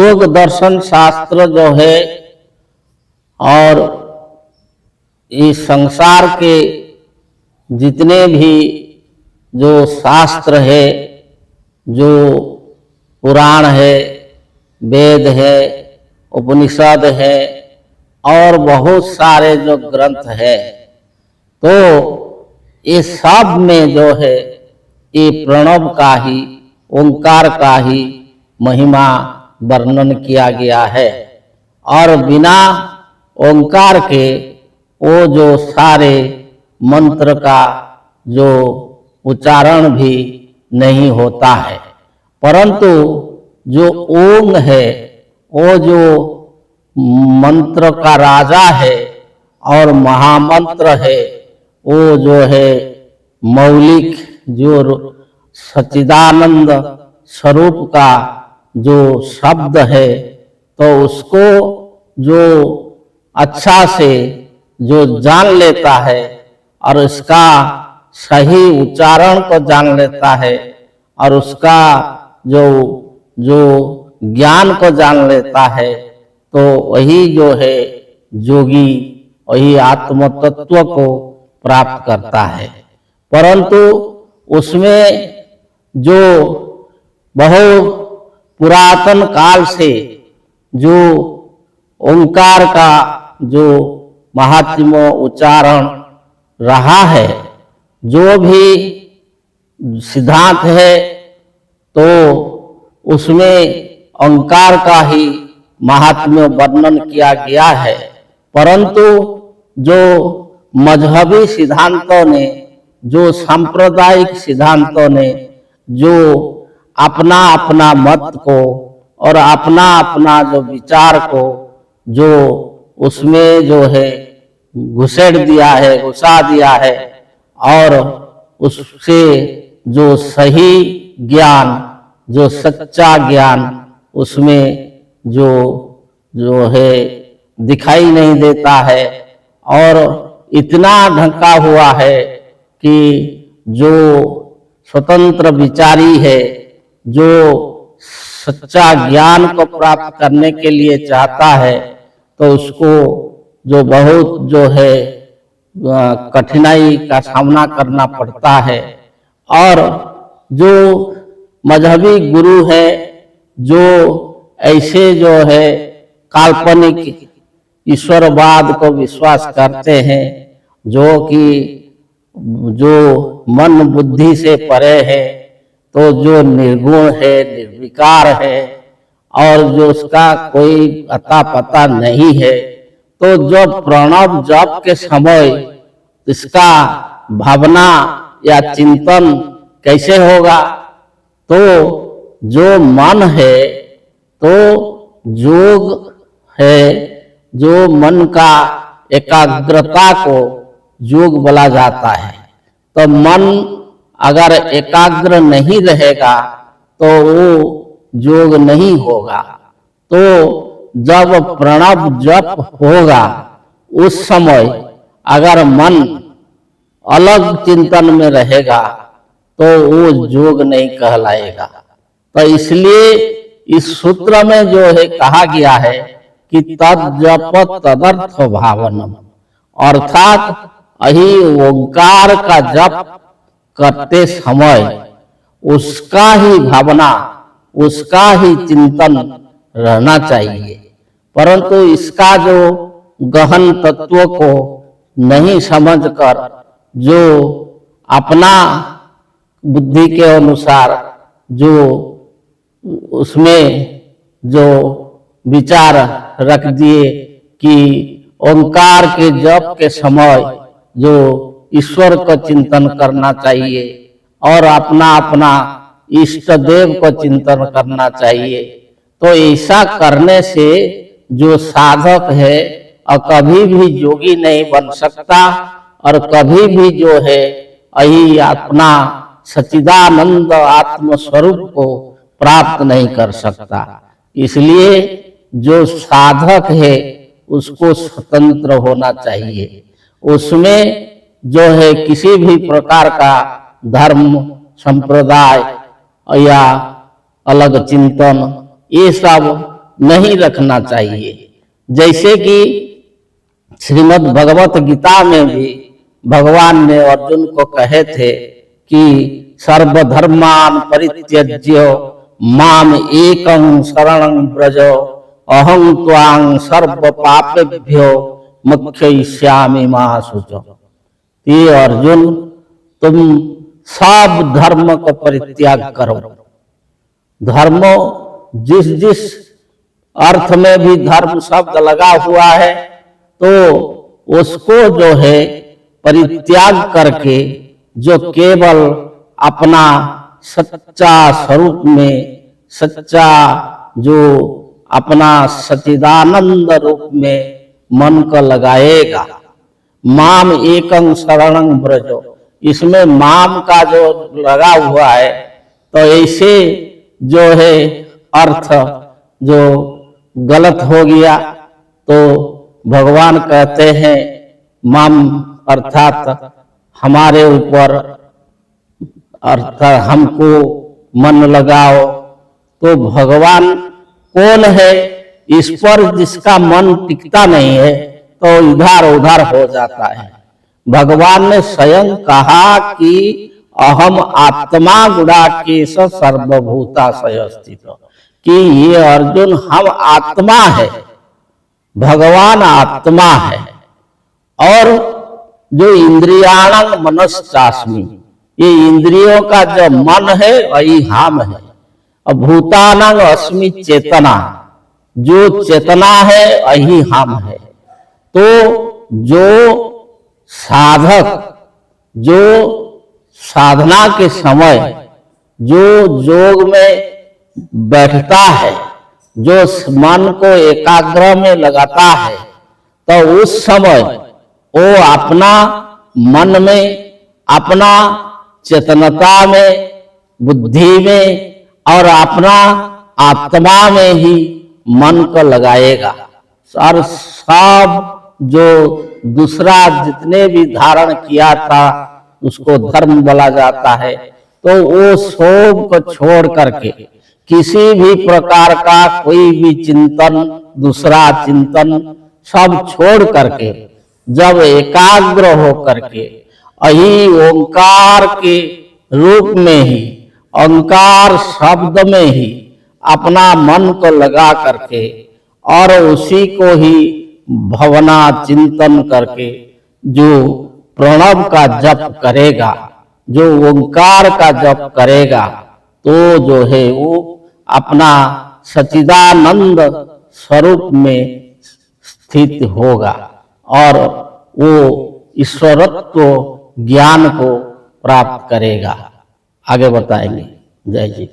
योग दर्शन शास्त्र जो है और इस संसार के जितने भी जो शास्त्र है, जो पुराण है, वेद है, उपनिषद है और बहुत सारे जो ग्रंथ है, तो ये सब में जो है ये प्रणव का ही, ओंकार का ही महिमा वर्णन किया गया है। और बिना ओंकार के वो जो सारे मंत्र का जो उच्चारण भी नहीं होता है, परंतु जो ओम है वो जो मंत्र का राजा है और महामंत्र है, वो जो है मौलिक जो सच्चिदानंद स्वरूप का जो शब्द है, तो उसको जो अच्छा से जो जान लेता है और इसका सही उच्चारण को जान लेता है और उसका जो जो ज्ञान को जान लेता है, तो वही जो है योगी वही आत्म तत्व को प्राप्त करता है। परंतु उसमें जो बहुत पुरातन काल से जो ओंकार का जो महात्म्य उच्चारण रहा है, जो भी सिद्धांत है, तो उसमें ओंकार का ही महात्म्य वर्णन किया गया है। परंतु जो मजहबी सिद्धांतों ने, जो सांप्रदायिक सिद्धांतों ने जो अपना अपना मत को और अपना अपना जो विचार को जो उसमें जो है घुसेड़ दिया है, घुसा दिया है, और उससे जो सही ज्ञान, जो सच्चा ज्ञान उसमें जो जो है दिखाई नहीं देता है, और इतना ढका हुआ है कि जो स्वतंत्र विचारी है, जो सच्चा ज्ञान को प्राप्त करने के लिए चाहता है, तो उसको जो बहुत जो है कठिनाई का सामना करना पड़ता है। और जो मजहबी गुरु है, जो ऐसे जो है काल्पनिक ईश्वरवाद को विश्वास करते हैं, जो कि जो मन बुद्धि से परे है, तो जो निर्गुण है, निर्विकार है और जो उसका कोई अता पता नहीं है, तो जब प्रणव जप के समय इसका भावना या चिंतन कैसे होगा? तो जो मन है, तो योग है, जो मन का एकाग्रता को योग बोला जाता है। तो मन अगर एकाग्र नहीं रहेगा तो वो योग नहीं होगा। तो जब प्रणव जप होगा उस समय अगर मन अलग चिंतन में रहेगा तो वो योग नहीं कहलाएगा। तो इसलिए इस सूत्र में जो है कहा गया है कि तद जप तदर्थ भावनम, अर्थात यही ओंकार का जप करते समय उसका ही भावना, उसका ही चिंतन रहना चाहिए। परंतु इसका जो गहन तत्व को नहीं समझकर जो अपना बुद्धि के अनुसार जो उसमें जो विचार रख दिए कि ओंकार के जप के समय जो ईश्वर का चिंतन करना चाहिए और अपना अपना इष्ट देव को चिंतन करना चाहिए। तो ऐसा करने से जो साधक है और कभी भी योगी नहीं बन सकता और कभी भी जो है यही अपना सच्चिदानंद आत्म स्वरूप को प्राप्त नहीं कर सकता। इसलिए जो साधक है उसको स्वतंत्र होना चाहिए, उसमें जो है किसी भी प्रकार का धर्म संप्रदाय या अलग चिंतन ये सब नहीं रखना चाहिए। जैसे कि श्रीमद् भगवत गीता में भी भगवान ने अर्जुन को कहे थे कि सर्वधर्मान परित्यज्य माम एकं शरणं व्रज अहं त्वां सर्व पापेभ्यो मोक्षयिष्यामि मा शुचो। ये अर्जुन तुम सब धर्म को परित्याग करो। धर्म जिस जिस अर्थ में भी धर्म शब्द लगा हुआ है तो उसको जो है परित्याग करके जो केवल अपना सच्चा स्वरूप में सच्चा जो अपना सच्चिदानंद रूप में मन को लगाएगा। माम एकं शरणं व्रजो, इसमें माम का जो लगा हुआ है तो ऐसे जो है अर्थ जो गलत हो गया तो भगवान कहते हैं माम अर्थात हमारे ऊपर अर्थात हमको मन लगाओ। तो भगवान कौन है? इस पर जिसका मन टिकता नहीं है तो इधर उधर हो जाता है। भगवान ने स्वयं कहा कि अहम आत्मा गुणाकेश सर्वभूताशय स्थित, कि ये अर्जुन हम आत्मा है, भगवान आत्मा है। और जो इंद्रियाणं मनश्चास्मि, ये इंद्रियों का जो मन है वही हम है। और भूतानां अस्मि चेतना, जो चेतना है वही हम है। तो जो साधक जो साधना के समय जो योग में बैठता है, जो मन को एकाग्र में लगाता है, तो उस समय वो अपना मन में, अपना चेतनता में, बुद्धि में और अपना आत्मा में ही मन को लगाएगा। और सब जो दूसरा जितने भी धारण किया था उसको धर्म बोला जाता है, तो वो सब को छोड़ करके किसी भी प्रकार का कोई भी चिंतन, दूसरा चिंतन सब छोड़ करके जब एकाग्र हो करके यही ओंकार के रूप में ही, ओंकार शब्द में ही अपना मन को लगा करके और उसी को ही भावना चिंतन करके जो प्रणव का जप करेगा, जो ओंकार का जप करेगा, तो जो है वो अपना सच्चिदानंद स्वरूप में स्थित होगा और वो ईश्वरत्व ज्ञान को प्राप्त करेगा। आगे बताएंगे। जय जी।